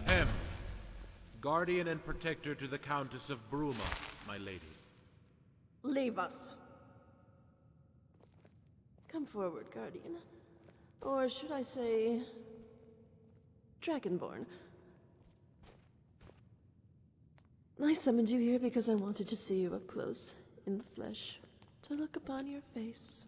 Him. Guardian and protector to the Countess of Bruma, my lady. Leave us. Come forward, Guardian. Or should I say... Dragonborn. I summoned you here because I wanted to see you up close, in the flesh, to look upon your face.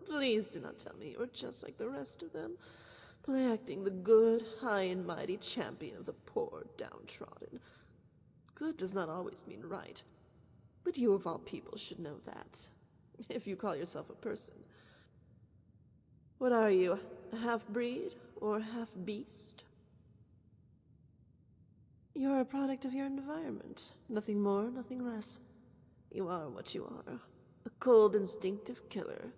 Please do not tell me you are just like the rest of them, play acting the good, high and mighty champion of the poor, downtrodden. Good does not always mean right, but you of all people should know that, if you call yourself a person. What are you, a half-breed or half-beast? You're a product of your environment, nothing more, nothing less. You are what you are, a cold, instinctive killer.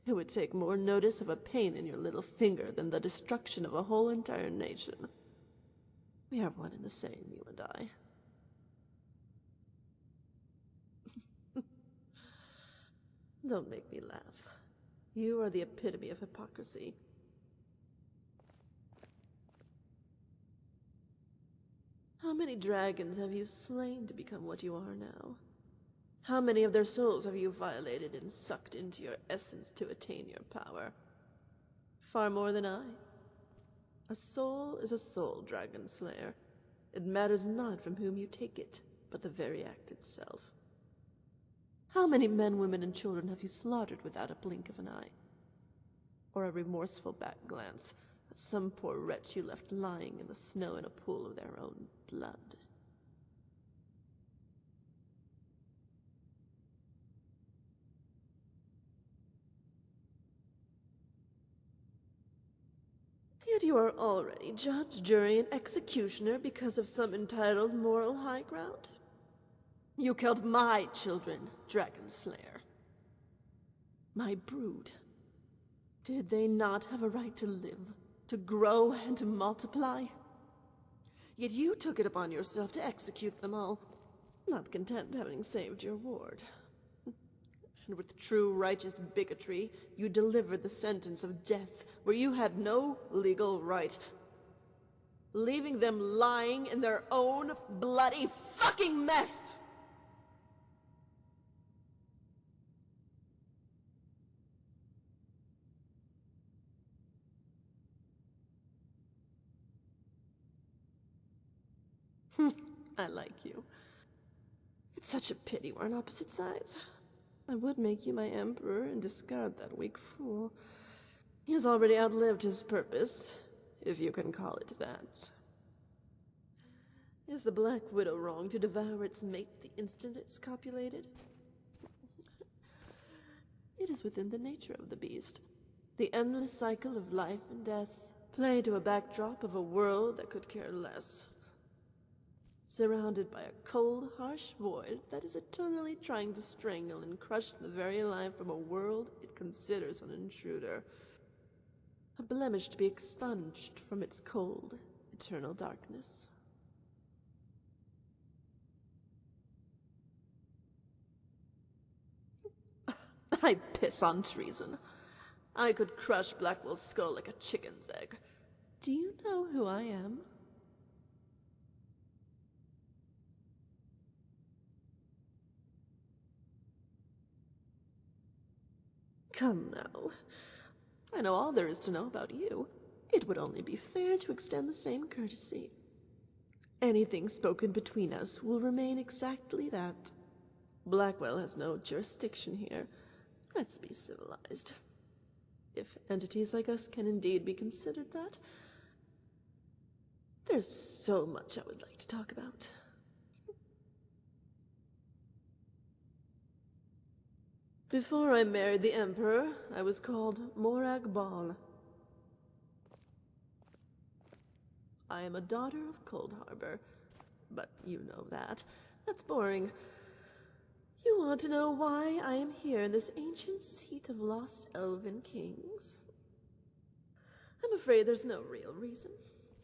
It would take more notice of a pain in your little finger than the destruction of a whole entire nation. We are one and the same, you and I. Don't make me laugh. You are the epitome of hypocrisy. How many dragons have you slain to become what you are now? How many of their souls have you violated and sucked into your essence to attain your power? Far more than I. A soul is a soul, Dragon Slayer. It matters not from whom you take it, but the very act itself. How many men, women, and children have you slaughtered without a blink of an eye? Or a remorseful back glance at some poor wretch you left lying in the snow in a pool of their own blood? Yet you are already judge, jury, and executioner because of some entitled moral high ground. You killed my children, Dragon Slayer. My brood. Did they not have a right to live, to grow, and to multiply? Yet you took it upon yourself to execute them all, not content having saved your ward. And with true righteous bigotry, you delivered the sentence of death where you had no legal right, leaving them lying in their own bloody fucking mess! I like you. It's such a pity we're on opposite sides. I would make you my emperor and discard that weak fool. He has already outlived his purpose, if you can call it that. Is the Black Widow wrong to devour its mate the instant it's copulated? It is within the nature of the beast. The endless cycle of life and death, played to a backdrop of a world that could care less. Surrounded by a cold, harsh void that is eternally trying to strangle and crush the very life from a world it considers an intruder. A blemish to be expunged from its cold, eternal darkness. I piss on treason. I could crush Blackwell's skull like a chicken's egg. Do you know who I am? Come now. I know all there is to know about you. It would only be fair to extend the same courtesy. Anything spoken between us will remain exactly that. Blackwell has no jurisdiction here. Let's be civilized. If entities like us can indeed be considered that, there's so much I would like to talk about. Before I married the Emperor, I was called Morag Ball. I am a daughter of Cold Harbor, but you know that. That's boring. You want to know why I am here in this ancient seat of lost elven kings? I'm afraid there's no real reason.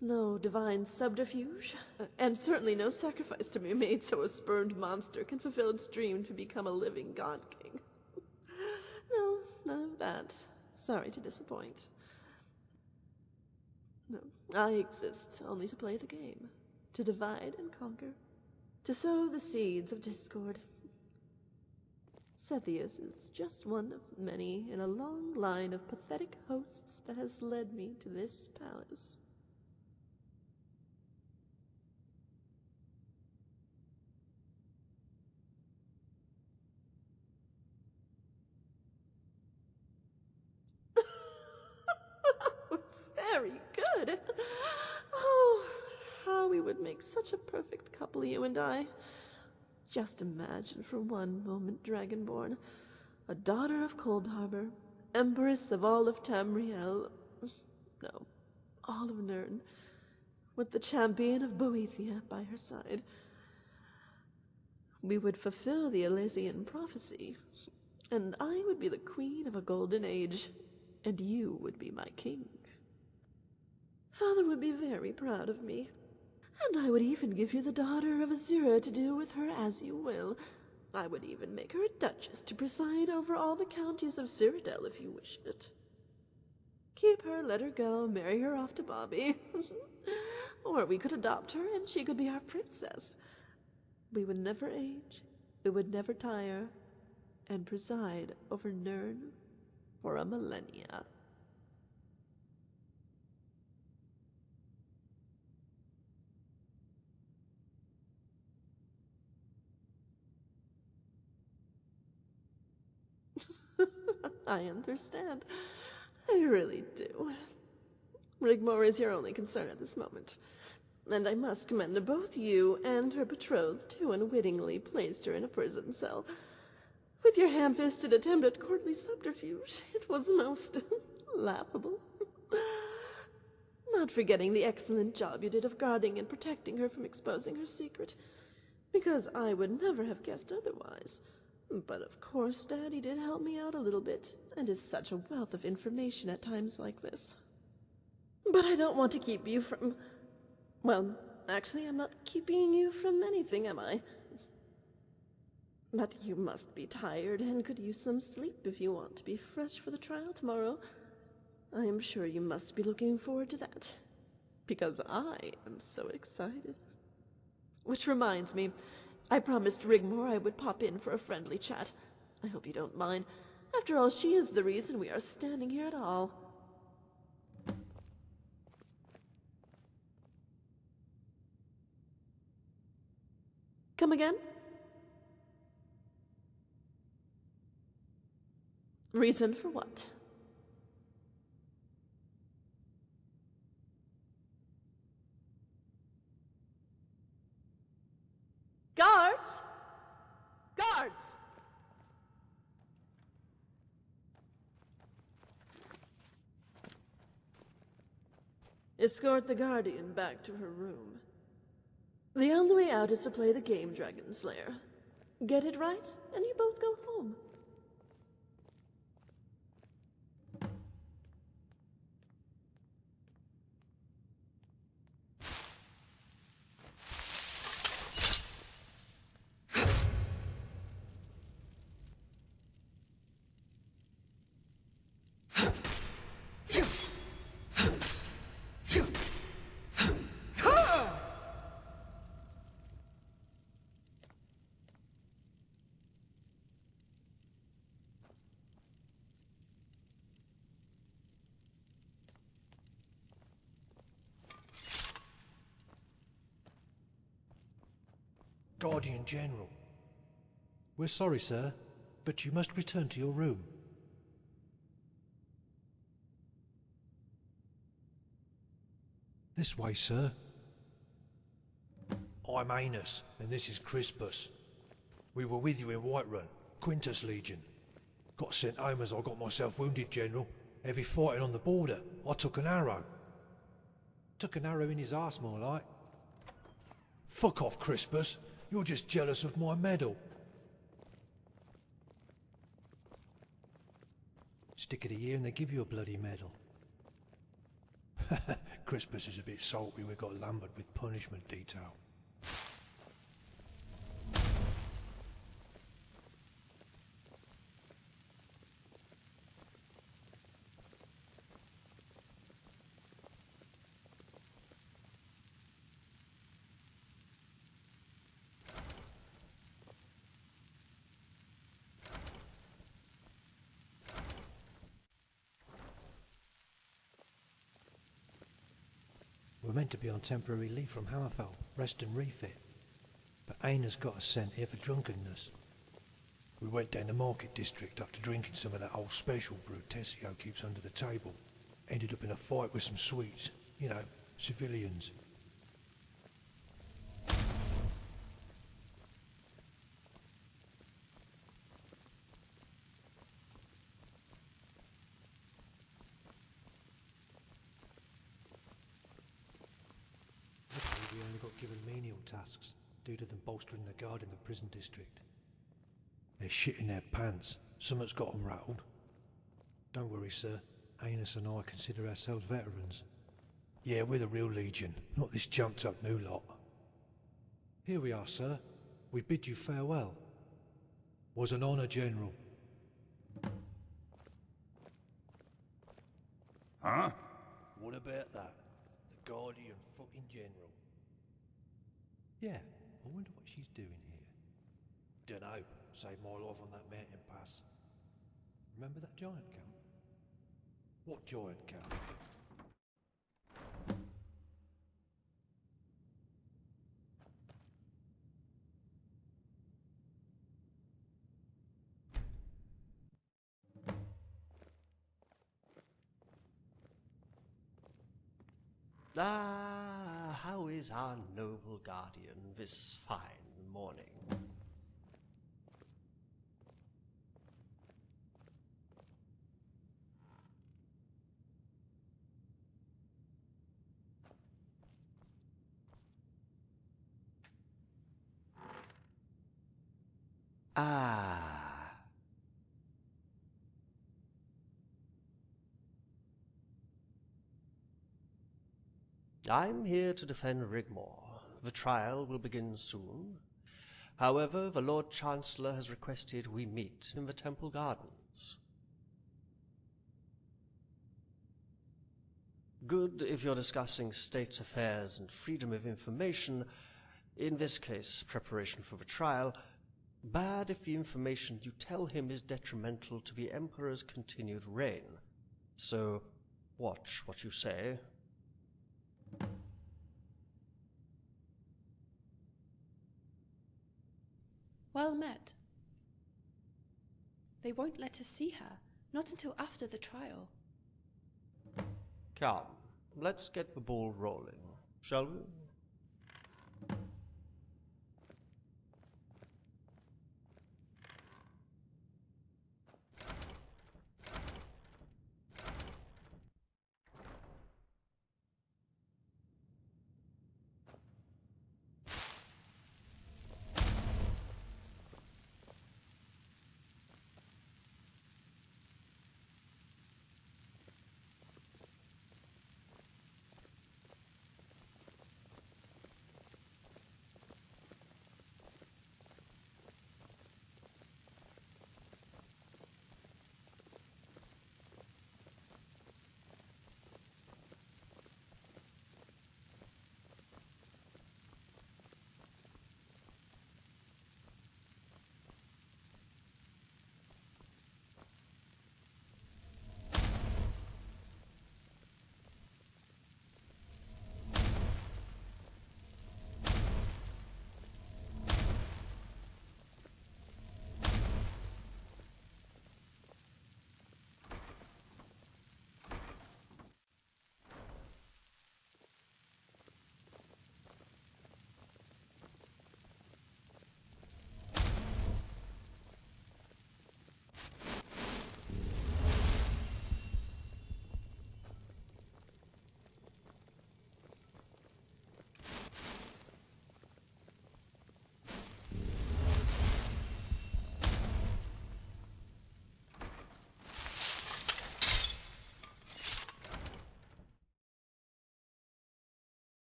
No divine subterfuge, and certainly no sacrifice to be made so a spurned monster can fulfill its dream to become a living god king. No, none of that. Sorry to disappoint. No, I exist only to play the game, to divide and conquer, to sow the seeds of discord. Sethius is just one of many in a long line of pathetic hosts that has led me to this palace. Very good. Oh, how we would make such a perfect couple, you and I. Just imagine for one moment, Dragonborn, a daughter of Cold Harbor, Empress of all of Tamriel, no, all of Nirn, with the champion of Boethia by her side. We would fulfill the Elysian prophecy, and I would be the queen of a golden age, and you would be my king. Father would be very proud of me, and I would even give you the daughter of Azura to do with her as you will. I would even make her a duchess to preside over all the counties of Sirodila if you wish it. Keep her, let her go, marry her off to Bobby. Or we could adopt her and she could be our princess. We would never age, we would never tire, and preside over Nirn for a millennia. I understand. I really do. Rigmor is your only concern at this moment, and I must commend both you and her betrothed who unwittingly placed her in a prison cell. With your ham-fisted attempt at courtly subterfuge, it was most laughable. Not forgetting the excellent job you did of guarding and protecting her from exposing her secret, because I would never have guessed otherwise. But of course, Daddy did help me out a little bit, and is such a wealth of information at times like this. But I don't want to keep you from... Well, actually, I'm not keeping you from anything, am I? But you must be tired and could use some sleep if you want to be fresh for the trial tomorrow. I am sure you must be looking forward to that, because I am so excited. Which reminds me, I promised Rigmor I would pop in for a friendly chat. I hope you don't mind. After all, she is the reason we are standing here at all. Come again? Reason for what? Guards! Guards! Escort the Guardian back to her room. The only way out is to play the game, Dragon Slayer. Get it right, and you both go home. Guardian General. We're sorry, sir, but you must return to your room. This way, sir. I'm Anus, and this is Crispus. We were with you in Whiterun, Quintus Legion. Got sent home as I got myself wounded, General. Heavy fighting on the border. I took an arrow. Took an arrow in his arse, more like. Fuck off, Crispus. You're just jealous of my medal. Stick of the year and they give you a bloody medal. Crispus is a bit salty we got lumbered with punishment detail. We're meant to be on temporary leave from Hammerfell, rest and refit. But Aina's got us sent here for drunkenness. We went down the market district after drinking some of that old special brew Tessio keeps under the table. Ended up in a fight with some Swedes, you know, civilians. We only got given menial tasks due to them bolstering the guard in the prison district. They're shitting their pants. Something's got them rattled. Don't worry, sir. Anus and I consider ourselves veterans. Yeah, we're the real Legion, not this jumped-up new lot. Here we are, sir. We bid you farewell. Was an honour, General. Huh? What about that? The Guardian fucking General. Yeah, I wonder what she's doing here. Dunno. Saved my life on that mountain pass. Remember that giant camp? What giant camp? Ah, how is our noble guardian this fine morning? Ah. I'm here to defend Rigmor. The trial will begin soon. However, the Lord Chancellor has requested we meet in the Temple Gardens. Good if you're discussing state affairs and freedom of information, in this case, preparation for the trial. Bad if the information you tell him is detrimental to the Emperor's continued reign. So, watch what you say. Well met. They won't let us see her, not until after the trial. Come, let's get the ball rolling, shall we?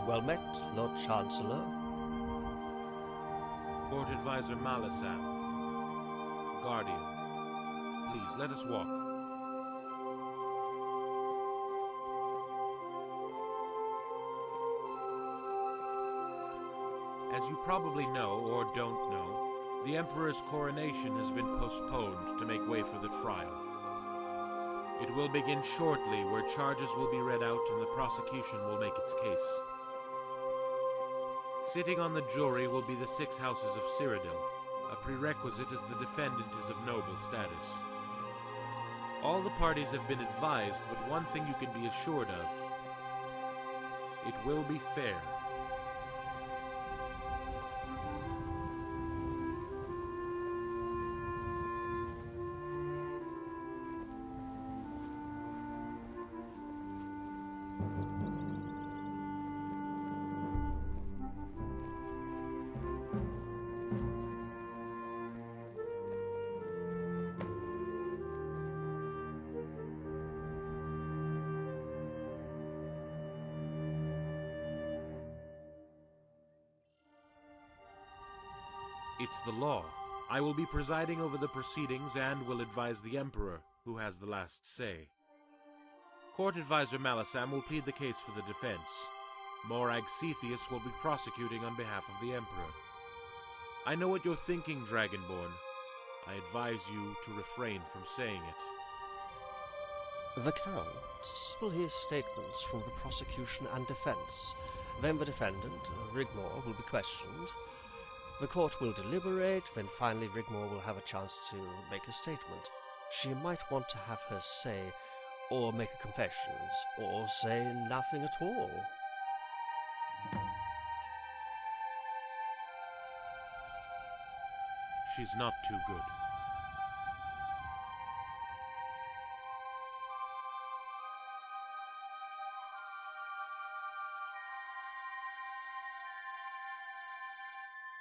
Well met, Lord Chancellor. Court Advisor Malasam. Guardian. Please, let us walk. As you probably know, or don't know, the Emperor's coronation has been postponed to make way for the trial. It will begin shortly, where charges will be read out and the prosecution will make its case. Sitting on the jury will be the 6 houses of Sirodila, a prerequisite as the defendant is of noble status. All the parties have been advised, but one thing you can be assured of: it will be fair. It's the law. I will be presiding over the proceedings and will advise the Emperor, who has the last say. Court Advisor Malasam will plead the case for the defense. Morag Cetheus will be prosecuting on behalf of the Emperor. I know what you're thinking, Dragonborn. I advise you to refrain from saying it. The Count will hear statements from the prosecution and defense. Then the defendant, Rigmor, will be questioned. The court will deliberate, then finally Rigmor will have a chance to make a statement. She might want to have her say, or make a confessions, or say nothing at all. She's not too good.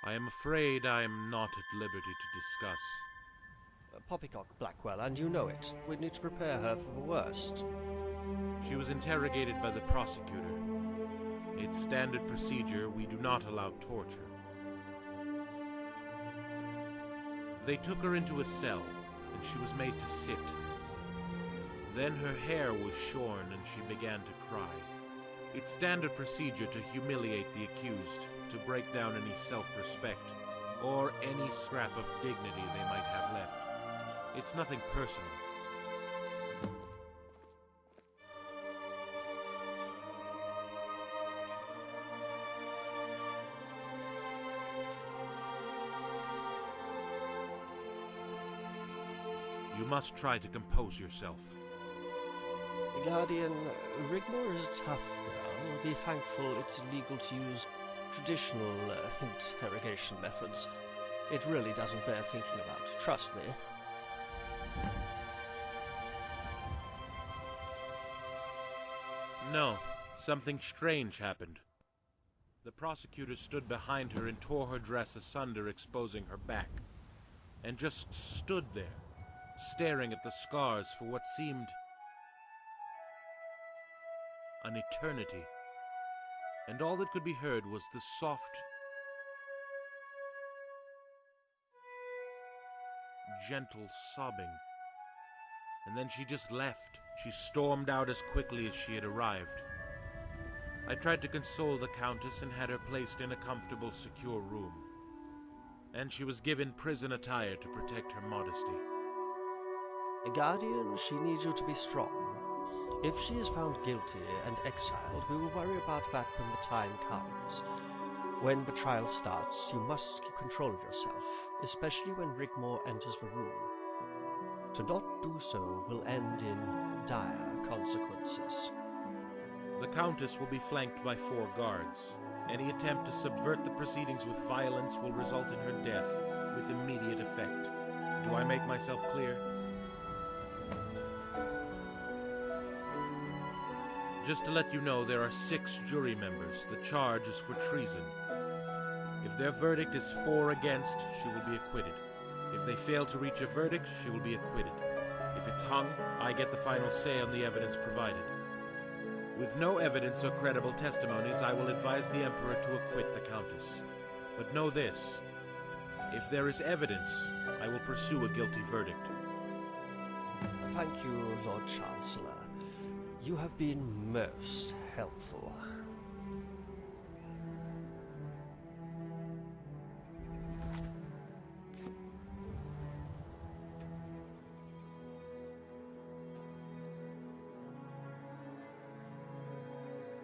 I am afraid I am not at liberty to discuss. Poppycock Blackwell, and you know it. We need to prepare her for the worst. She was interrogated by the prosecutor. It's standard procedure. We do not allow torture. They took her into a cell, and she was made to sit. Then her hair was shorn, and she began to cry. It's standard procedure to humiliate the accused, to break down any self-respect, or any scrap of dignity they might have left. It's nothing personal. You must try to compose yourself. Guardian, Rigmor is a tough girl. Be thankful it's illegal to use traditional interrogation methods. It really doesn't bear thinking about, trust me. No, something strange happened. The prosecutor stood behind her and tore her dress asunder, exposing her back, and just stood there, staring at the scars for what seemed an eternity. And all that could be heard was the soft, gentle sobbing. And then she just left. She stormed out as quickly as she had arrived. I tried to console the Countess and had her placed in a comfortable, secure room. And she was given prison attire to protect her modesty. Guardian, she needs you to be strong. If she is found guilty and exiled, we will worry about that when the time comes. When the trial starts, you must keep control of yourself, especially when Rigmor enters the room. To not do so will end in dire consequences. The Countess will be flanked by 4 guards. Any attempt to subvert the proceedings with violence will result in her death, with immediate effect. Do I make myself clear? Just to let you know, there are 6 jury members. The charge is for treason. If their verdict is 4 against, she will be acquitted. If they fail to reach a verdict, she will be acquitted. If it's hung, I get the final say on the evidence provided. With no evidence or credible testimonies, I will advise the Emperor to acquit the Countess. But know this: if there is evidence, I will pursue a guilty verdict. Thank you, Lord Chancellor. You have been most helpful.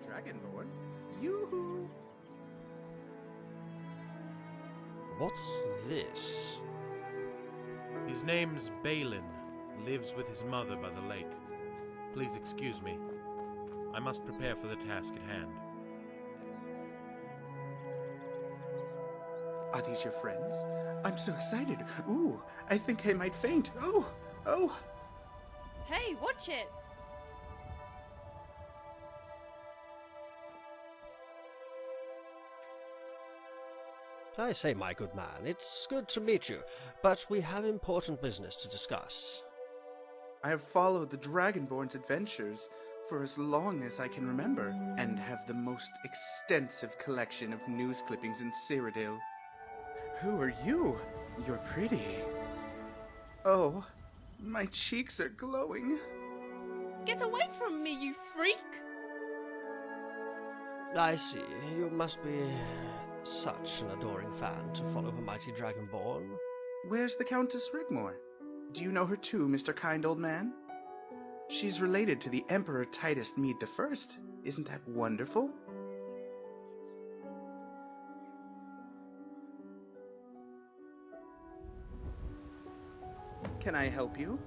Dragonborn? Yoo-hoo! What's this? His name's Balin. Lives with his mother by the lake. Please excuse me. I must prepare for the task at hand. Are these your friends? I'm so excited. Ooh, I think I might faint. Oh! Hey, watch it! I say, my good man, it's good to meet you, but we have important business to discuss. I have followed the Dragonborn's adventures for as long as I can remember, and have the most extensive collection of news clippings in Sirodil. Who are you? You're pretty. Oh, my cheeks are glowing. Get away from me, you freak! I see. You must be such an adoring fan to follow the mighty Dragonborn. Where's the Countess Rigmor? Do you know her too, Mr. Kind Old Man? She's related to the Emperor Titus Mede I. Isn't that wonderful? Can I help you?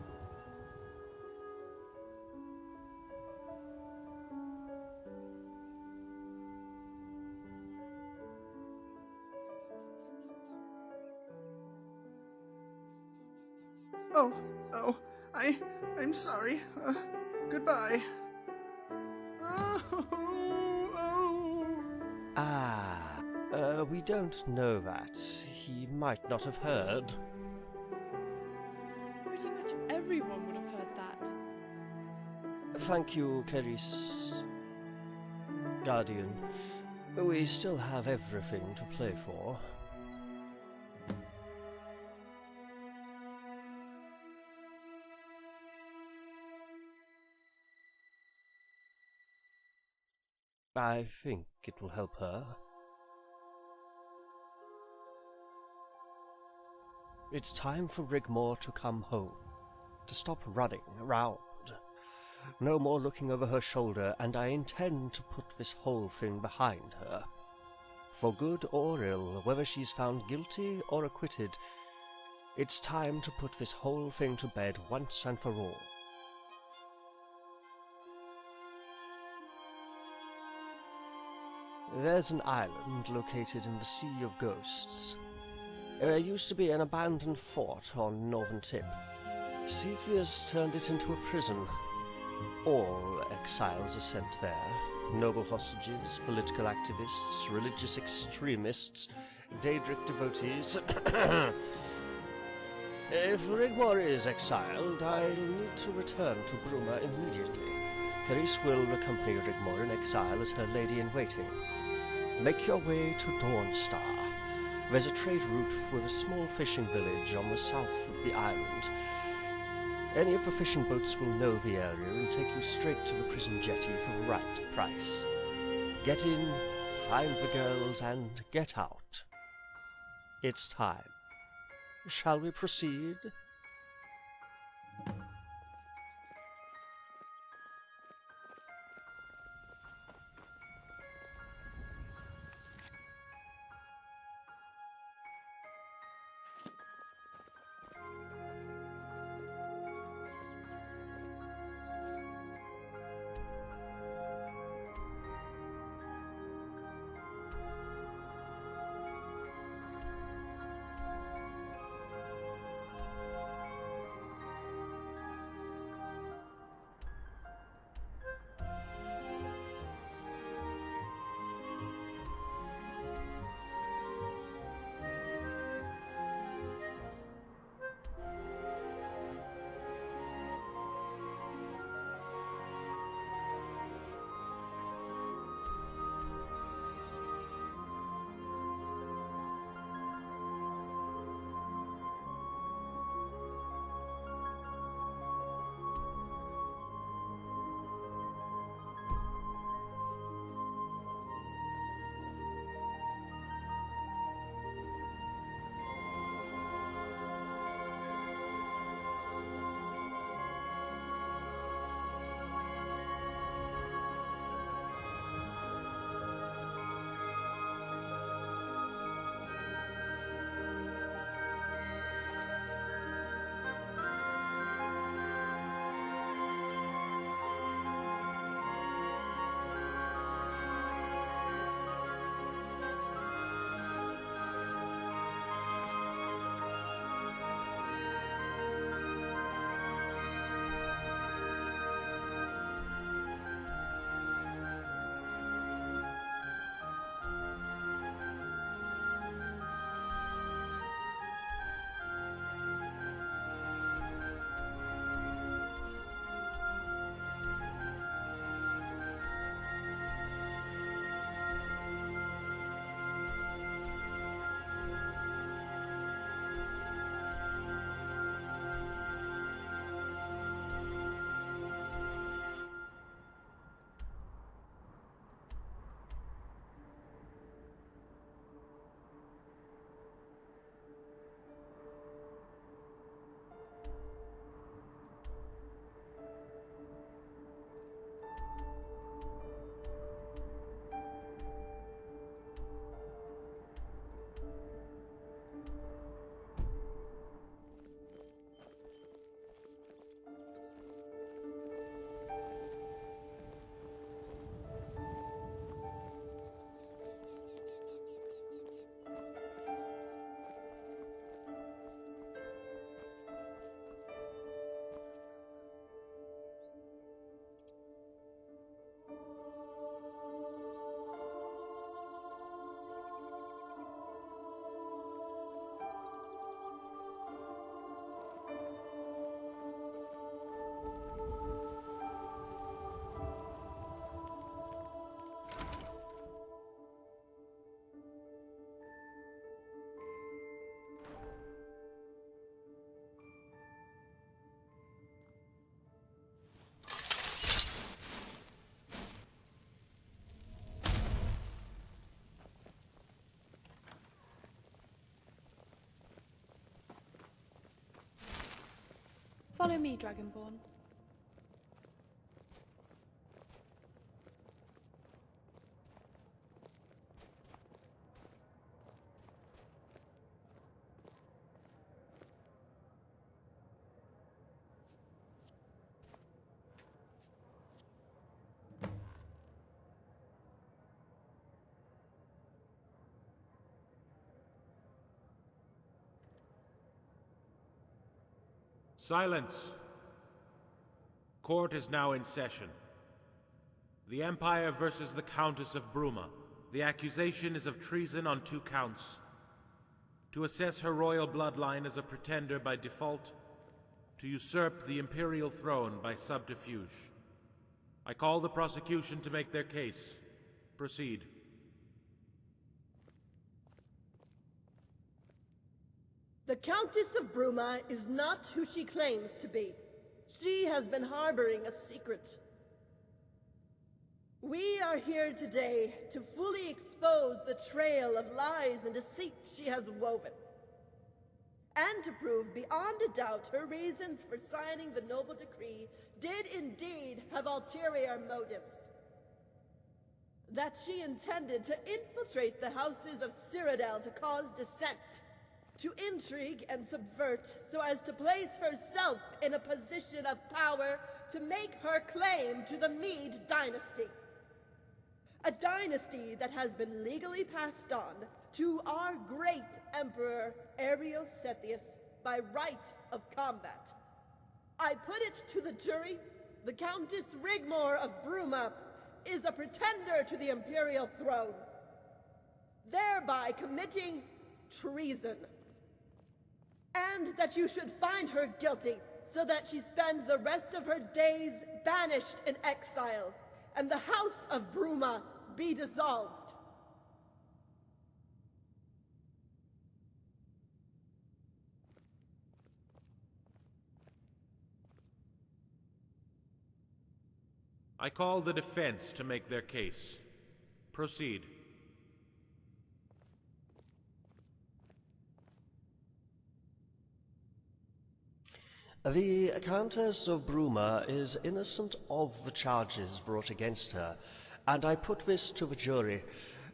Oh, I'm sorry. Goodbye. We don't know that. He might not have heard. Pretty much everyone would have heard that. Thank you, Keris. Guardian. We still have everything to play for. I think it will help her. It's time for Rigmor to come home, to stop running around. No more looking over her shoulder, and I intend to put this whole thing behind her. For good or ill, whether she's found guilty or acquitted, it's time to put this whole thing to bed once and for all. There's an island located in the Sea of Ghosts. There used to be an abandoned fort on Northern Tip. Cepheus turned it into a prison. All exiles are sent there. Noble hostages, political activists, religious extremists, Daedric devotees. If Rigmor is exiled, I'll need to return to Bruma immediately. Keris will accompany Rigmor in exile as her lady-in-waiting. Make your way to Dawnstar. There's a trade route with a small fishing village on the south of the island. Any of the fishing boats will know the area and take you straight to the prison jetty for the right price. Get in, find the girls, and get out. It's time. Shall we proceed? Follow me, Dragonborn. Silence! Court is now in session. The Empire versus the Countess of Bruma. The accusation is of treason on 2 counts. To assess her royal bloodline as a pretender by default, to usurp the imperial throne by subterfuge. I call the prosecution to make their case. Proceed. The Countess of Bruma is not who she claims to be. She has been harboring a secret. We are here today to fully expose the trail of lies and deceit she has woven, and to prove beyond a doubt her reasons for signing the noble decree did indeed have ulterior motives. That she intended to infiltrate the houses of Sirodila to cause dissent, to intrigue and subvert so as to place herself in a position of power to make her claim to the Mede dynasty. A dynasty that has been legally passed on to our great Emperor Ariel Sethius by right of combat. I put it to the jury, the Countess Rigmor of Bruma is a pretender to the imperial throne, thereby committing treason. And that you should find her guilty, so that she spend the rest of her days banished in exile, and the House of Bruma be dissolved. I call the defense to make their case. Proceed. The Countess of Bruma is innocent of the charges brought against her, and I put this to the jury,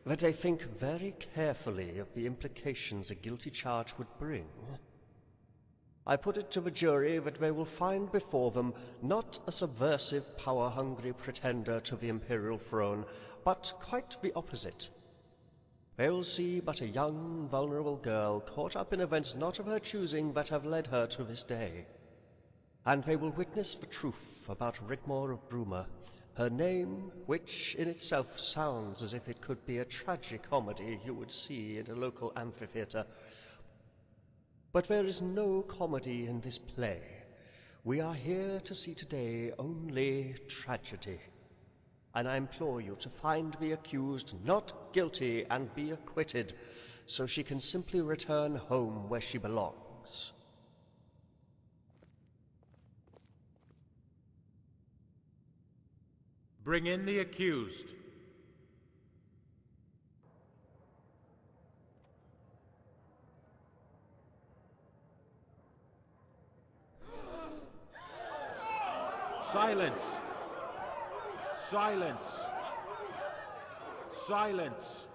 that they think very carefully of the implications a guilty charge would bring. I put it to the jury that they will find before them not a subversive, power-hungry pretender to the imperial throne, but quite the opposite. They will see but a young, vulnerable girl caught up in events not of her choosing that have led her to this day. And they will witness the truth about Rigmor of Bruma, her name, which in itself sounds as if it could be a tragicomedy you would see in a local amphitheater. But there is no comedy in this play. We are here to see today only tragedy. And I implore you to find the accused not guilty and be acquitted, so she can simply return home where she belongs. Bring in the accused. Silence! Silence! Silence!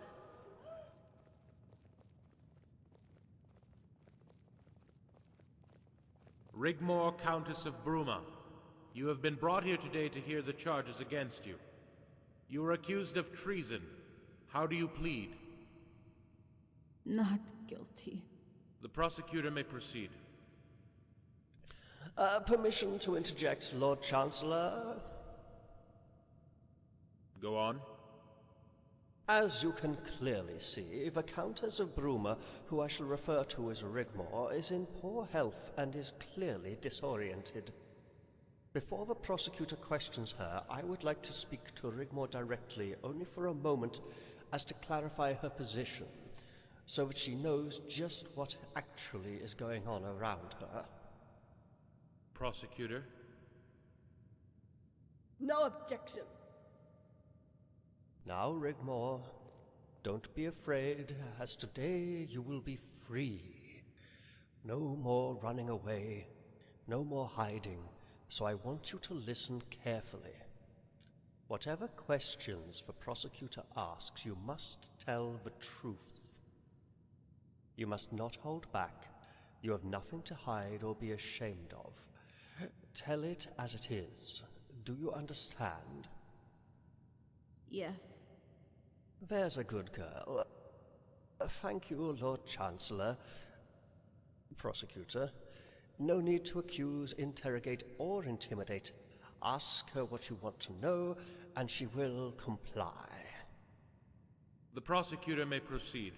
Rigmor, Countess of Bruma, you have been brought here today to hear the charges against you. You are accused of treason. How do you plead? Not guilty. The prosecutor may proceed. Permission to interject, Lord Chancellor? Go on. As you can clearly see, the Countess of Bruma, who I shall refer to as Rigmor, is in poor health and is clearly disoriented. Before the prosecutor questions her, I would like to speak to Rigmor directly, only for a moment, as to clarify her position, so that she knows just what actually is going on around her. Prosecutor? No objection. Now, Rigmor, don't be afraid, as today you will be free. No more running away. No more hiding, so I want you to listen carefully. Whatever questions the prosecutor asks, you must tell the truth. You must not hold back. You have nothing to hide or be ashamed of. Tell it as it is. Do you understand? Yes. There's a good girl. Thank you, Lord Chancellor. Prosecutor, no need to accuse, interrogate, or intimidate. Ask her what you want to know, and she will comply. The prosecutor may proceed.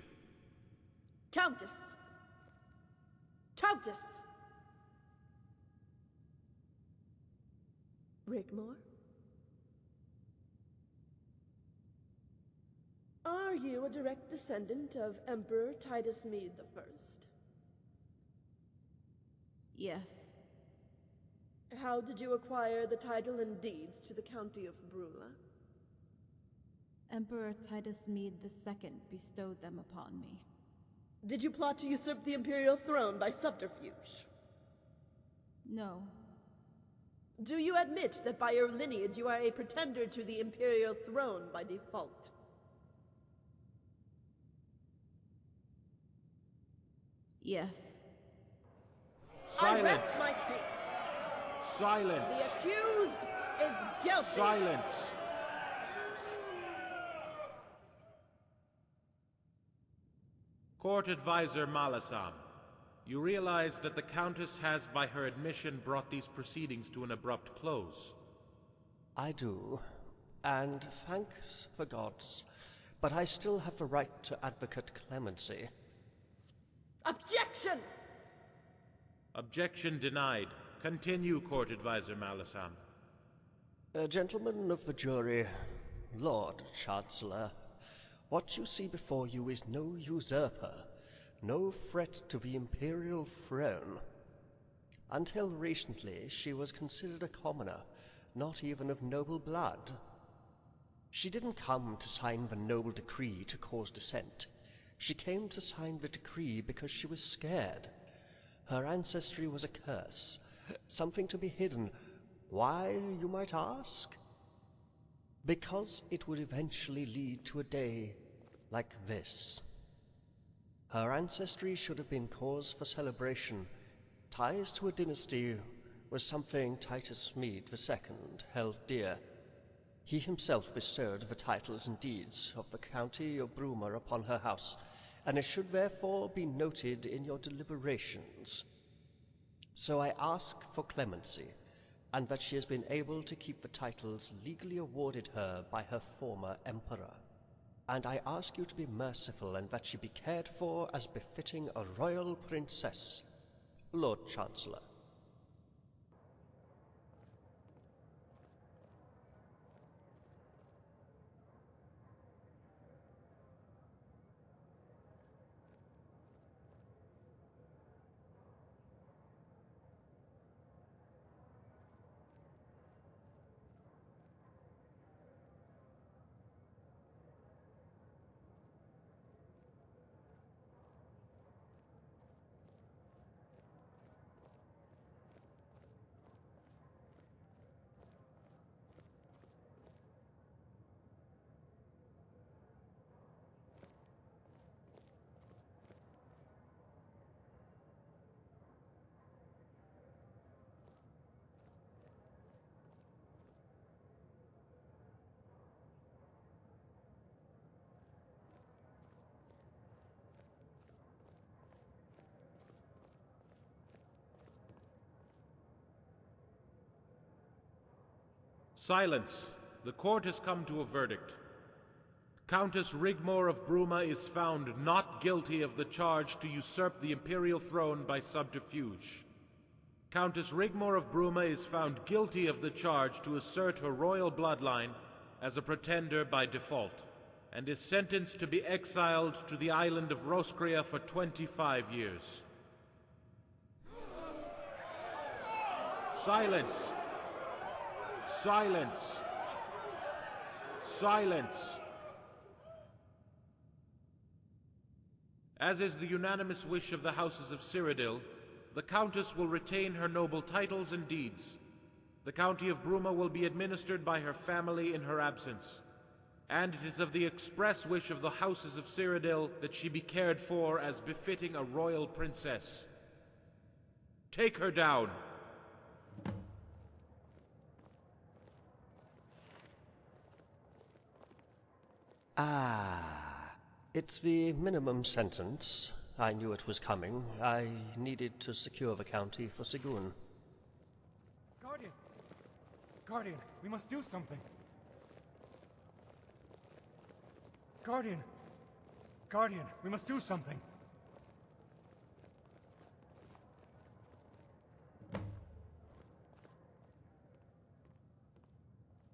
Countess! Countess! Rigmor? Are you a direct descendant of Emperor Titus Mede I? Yes. How did you acquire the title and deeds to the County of Bruma? Emperor Titus Mede II bestowed them upon me. Did you plot to usurp the imperial throne by subterfuge? No. Do you admit that by your lineage you are a pretender to the imperial throne by default? Yes. I Silence! rest my case. Silence! The accused is guilty. Silence! Court Advisor Malasam, you realize that the Countess has, by her admission, brought these proceedings to an abrupt close. I do, and thanks the gods, but I still have the right to advocate clemency. Objection! Objection denied. Continue, Court Advisor Malasam. Gentlemen of the jury, Lord Chancellor, what you see before you is no usurper, no threat to the imperial throne. Until recently, she was considered a commoner, not even of noble blood. She didn't come to sign the noble decree to cause dissent. She came to sign the decree because she was scared. Her ancestry was a curse, something to be hidden. Why, you might ask? Because it would eventually lead to a day like this. Her ancestry should have been cause for celebration. Ties to a dynasty was something Titus Mede II held dear. He himself bestowed the titles and deeds of the county of Bruma upon her house, and it should therefore be noted in your deliberations. So I ask for clemency, and that she has been able to keep the titles legally awarded her by her former emperor. And I ask you to be merciful, and that she be cared for as befitting a royal princess, Lord Chancellor. Silence. The court has come to a verdict. Countess Rigmor of Bruma is found not guilty of the charge to usurp the imperial throne by subterfuge. Countess Rigmor of Bruma is found guilty of the charge to assert her royal bloodline as a pretender by default, and is sentenced to be exiled to the island of Roskria for 25 years. Silence! Silence! Silence! As is the unanimous wish of the houses of Sirodil, the Countess will retain her noble titles and deeds. The County of Bruma will be administered by her family in her absence. And it is of the express wish of the houses of Sirodiil that she be cared for as befitting a royal princess. Take her down. It's the minimum sentence. I knew it was coming. I needed to secure the county for Sigun. Guardian! Guardian, we must do something. Guardian! Guardian, we must do something.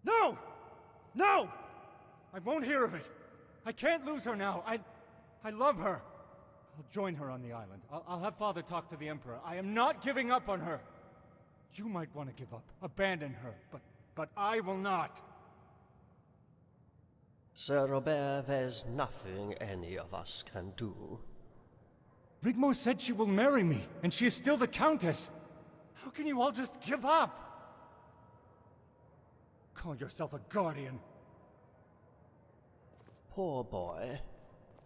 No! No! I won't hear of it. I can't lose her now. I love her. I'll join her on the island. I'll have Father talk to the Emperor. I am not giving up on her. You might want to give up, abandon her, but I will not. Sir Robert, there's nothing any of us can do. Rigmor said she will marry me, and she is still the Countess. How can you all just give up? Call yourself a guardian. Poor boy.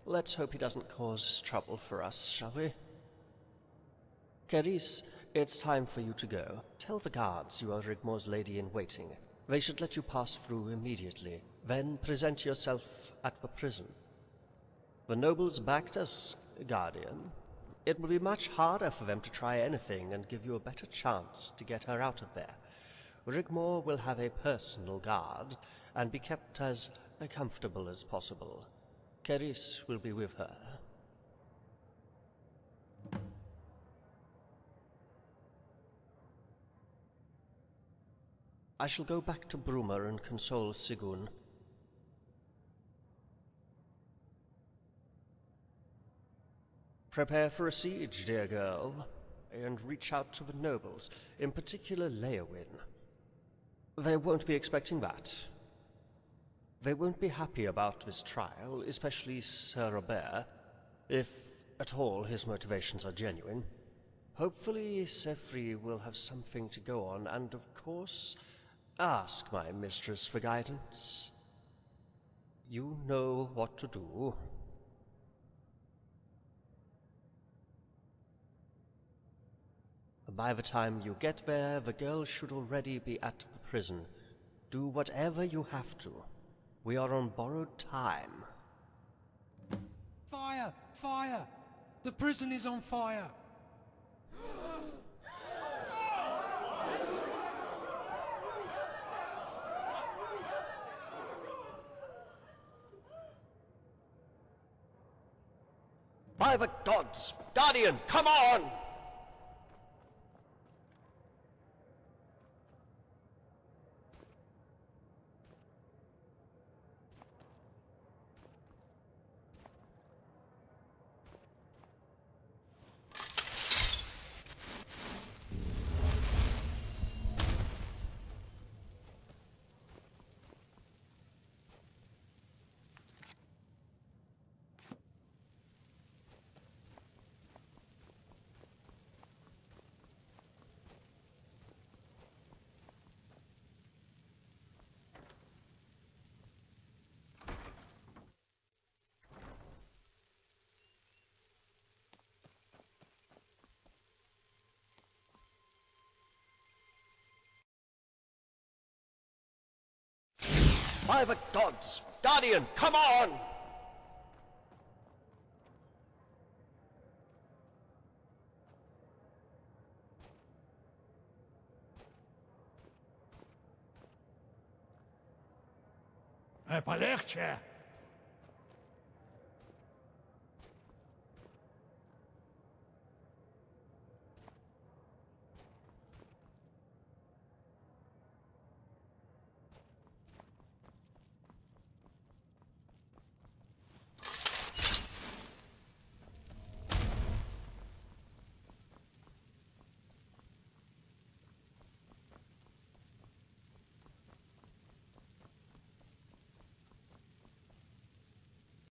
Let's hope he doesn't cause trouble for us, shall we? Carice, it's time for you to go. Tell the guards you are Rigmor's lady-in-waiting. They should let you pass through immediately. Then present yourself at the prison. The nobles backed us, Guardian. It will be much harder for them to try anything and give you a better chance to get her out of there. Rigmor will have a personal guard and be kept as comfortable as possible. Carice will be with her. I shall go back to Bruma and console Sigun. Prepare for a siege, dear girl, and reach out to the nobles, in particular Leowin. They won't be expecting that. They won't be happy about this trial, especially Sir Robert, if at all his motivations are genuine. Hopefully Sefri will have something to go on, and of course, ask my mistress for guidance. You know what to do. By the time you get there, the girl should already be at the prison. Do whatever you have to. We are on borrowed time. Fire! Fire! The prison is on fire! By the gods! Guardian, come on! By the gods! Guardian, come on! Pas l'air, chair.